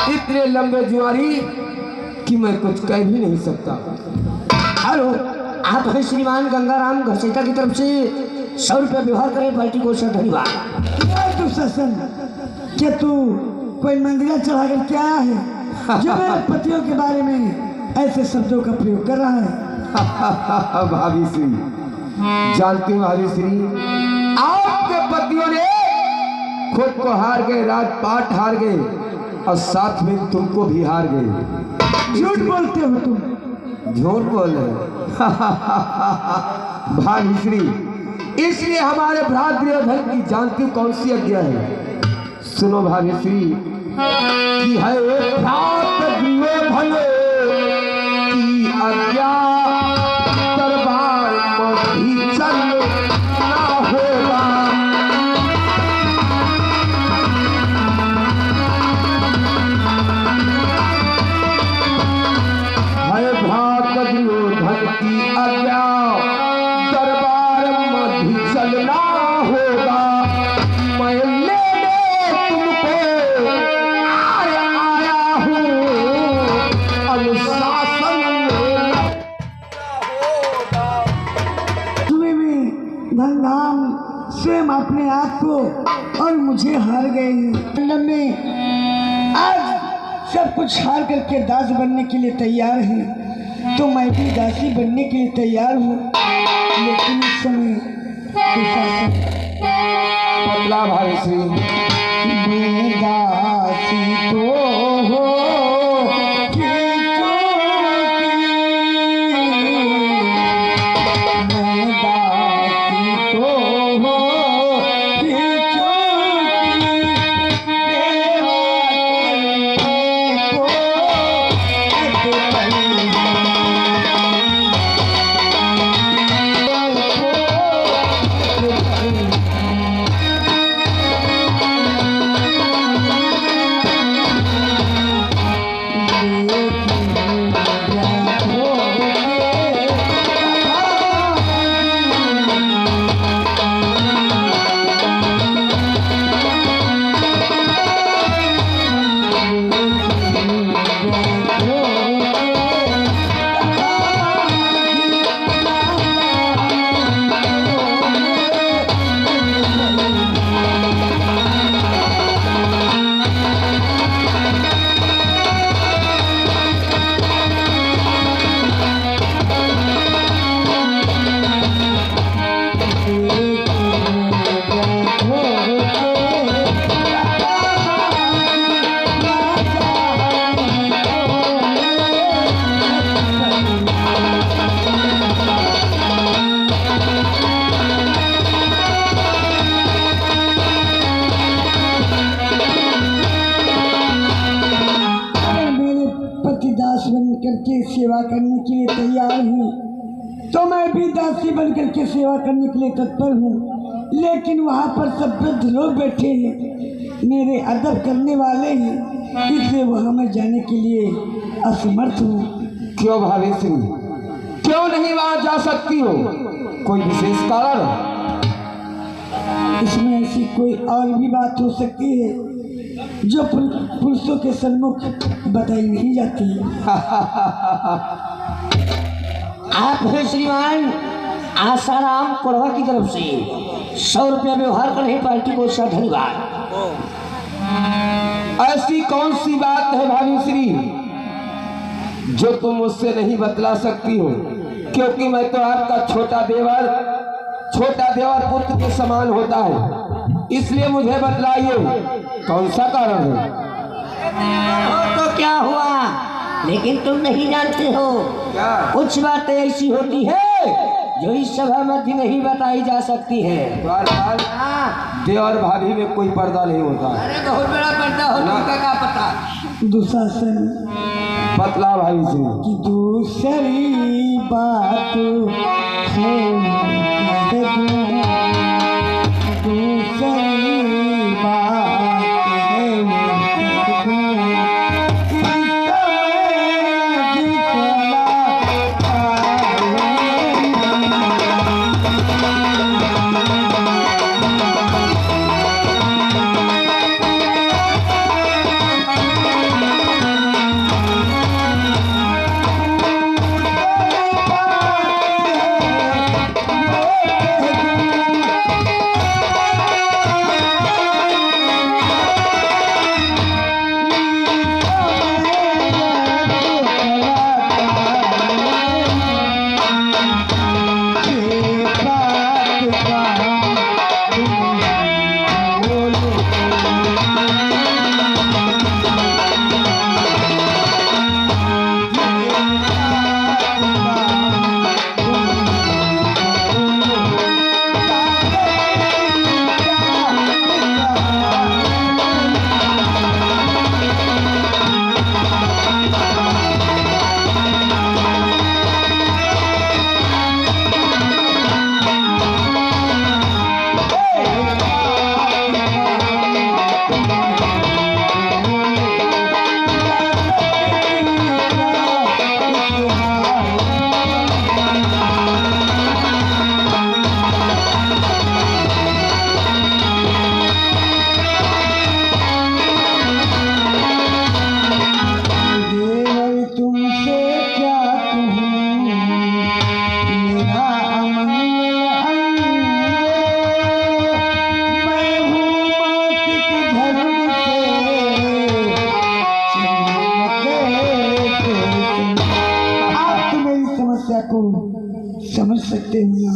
इतने लंबे जुआरी कि मैं कुछ कह भी नहीं सकता। हेलो, आप हैं श्रीमान गंगाराम घसेटा की तरफ से 100 रुपया व्यवहार करें, पार्टी को सर धन्यवाद। तू ससन क्या तू कोई मंदिर चढ़ा कर क्या है जो मेरे पतियों के बारे में ऐसे शब्दों का प्रयोग कर रहा है? भाभी श्री, जानते हो भाभी श्री, आपके पतियों ने खुद को हार गए, राजपाट हार गए और साथ में तुमको भी हार गए। झूठ बोलते हो तुम। झूठ बोल रहे भाभी श्री, इसलिए हमारे भ्रात दुर्योधन की जानती हो कौन सी आज्ञा है? सुनो भाभी श्री कि है भ्रात दुर्योधन की आज्ञा, दरबार में भी चलना होगा। है भ्रात दुर्योधन की आज्ञा, दरबार में भी चलना होगा। मैं लेने तुमको आया हूँ, अनुशासन तुम्हें भी धनधाम स्वयं अपने आप को और मुझे हार गए हैं। में आज सब कुछ हार करके दास बनने के लिए तैयार है, तो मैं भी दासी बनने के लिए तैयार हूँ। लेकिन इस समय पतला भाई श्री, मैं दासी तो हो करके सेवा करने के लिए तैयार हूँ, तो मैं भी दासी बन करके सेवा करने के लिए तत्पर हूँ। लेकिन वहाँ पर सब वृद्ध लोग बैठे हैं, मेरे अदब करने वाले हैं, इसलिए वहाँ मैं जाने के लिए असमर्थ हूँ। क्यों भाभी श्री, क्यों नहीं वहाँ जा सकती हो? कोई विशेष कारण? इसमें ऐसी कोई और भी बात हो सकती है जो पुरुषों के सम्मुख बताई नहीं जाती। आप हैं श्रीमान आसाराम कोढ़वा की तरफ से 100 रुपया व्यवहार करें, पार्टी को सर धन्यवाद। ऐसी कौन सी बात है भाभी श्री जो तुम मुझसे नहीं बतला सकती हो? क्योंकि मैं तो आपका छोटा देवर पुत्र के समान होता है, इसलिए मुझे बतलाइए कौन सा कारण है? तो क्या हुआ, लेकिन तुम नहीं जानते हो। क्या? कुछ बातें ऐसी होती है जो इस सभा मध्य नहीं बताई जा सकती है। देवर भाभी में कोई पर्दा नहीं होता। अरे बहुत बड़ा पर्दा होता, क्या पता। दुशासन बतला भाभी से कि दूसरी बात है, दूसरी बात है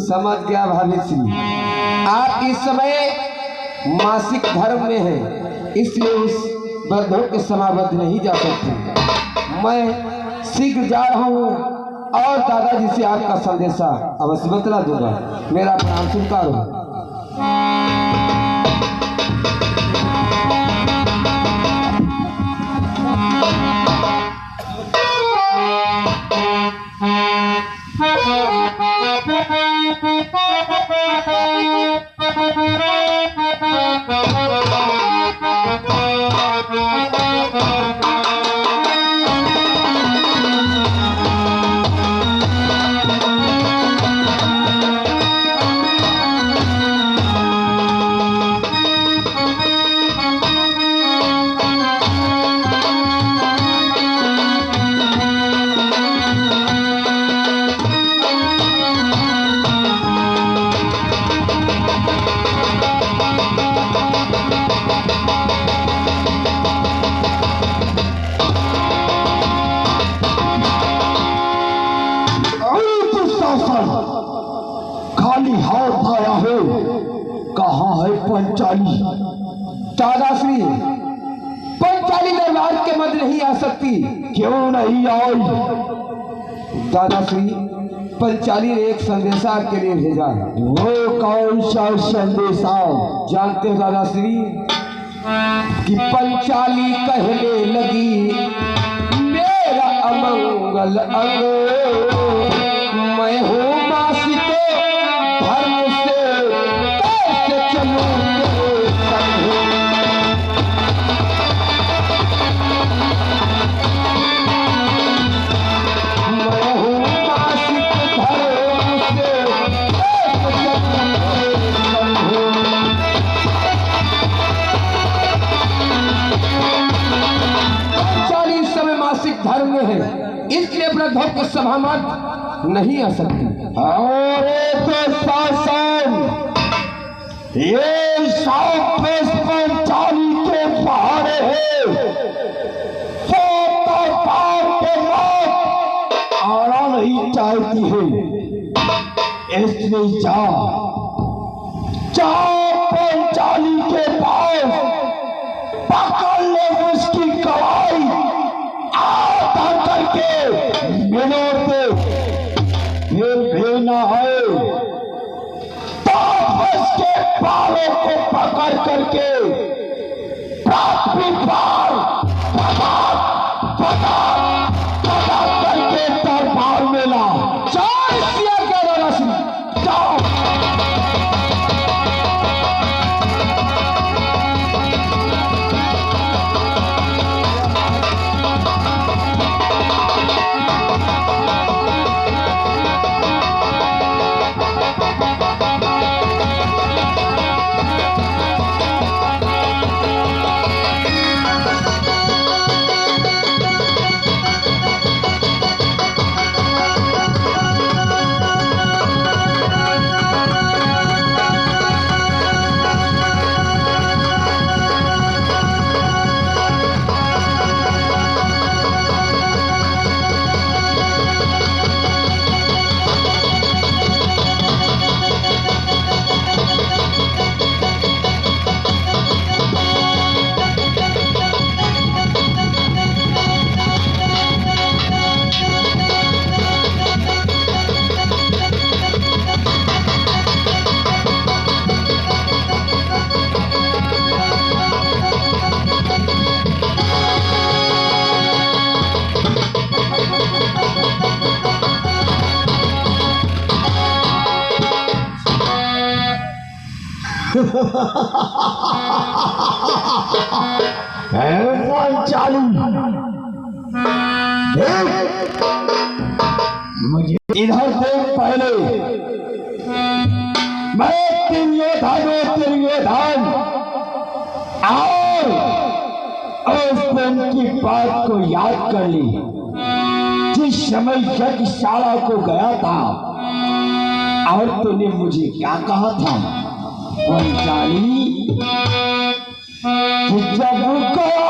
समझ गया भाभी श्री। आप इस समय मासिक धर्म में हैं, इसलिए उस वृद्धों के समाबद्ध नहीं जा सकते। मैं शीघ्र जा रहा हूँ और दादाजी से आपका संदेशा अवश्य बतला दूंगा। मेरा प्रणाम स्वीकार हो। खाली हाथ आया है, कहाँ है पंचाली? दादाश्री, पंचाली दरबार के मध्य नहीं आ सकती। क्यों नहीं आई? दादाश्री, पंचाली ने एक संदेशा आपके लिए भेजा है। वो कौन सा संदेशा? जानते हो दादाश्री कि पंचाली कहने लगी मेरा अमंगल अंग, मैं हूँ मासी को धर्म से कैसे चलूं तेरे संग। मैं हूँ मासी को धर्म से कैसे चलूं तेरे संग। 40 समय मासिक धर्म में है, इसलिए अपना धर्म के सभा में नहीं आ सकती। और तो शासन ये सब पंचाली के पहाड़े है, आना नहीं चाहती है, इसलिए जाओ पंचाली के पास, पकड़ ले उसकी कलाई, आता करके मिलो पे फिर भी ना है तो उसके बालों को पकड़ करके प्राथमिक बार करके दरबार में ला। पंचाली मुझे इधर से पहले मैं तिर्योधन और उस दिन की बात को याद कर ली जिस समय यज्ञशाला को गया था और तूने मुझे क्या कहा था पंचाली, जब गया